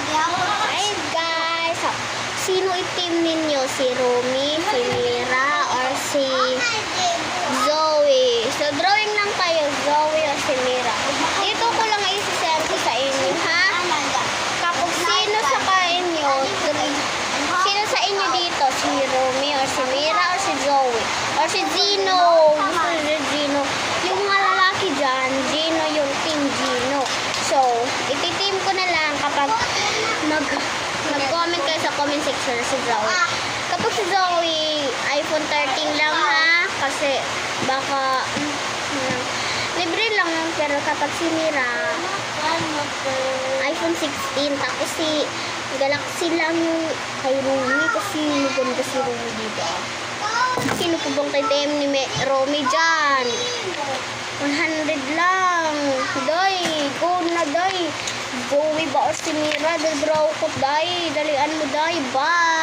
Hi guys! Sino itim ninyo? Si Romy, si Mira, or si Zoe? So drawing lang tayo, Zoe or si Mira. Dito ko lang isi-send ko sa inyo, ha? Kapag sino sa inyo dito? Si Romy or si Mira or si Zoe? Or si Gino? Si Gino. Yung mga lalaki dyan, Gino yung team Gino. So, iti-team ko na lang kapag mag-comment kayo sa comment section si Zoe. Kapag si Zoe, iPhone 13 lang ha. Kasi baka libre lang yun. Pero kapag si Mira, iPhone 16. Tapos si Galaxy lang yung kay Romy. Kasi maganda si Romy dito. Sino po bang kay ni Romy dyan? 100 lang. Day, go na day. Zoe ba o si Mira? Dadraw ko day. Dalian mo day. Bye.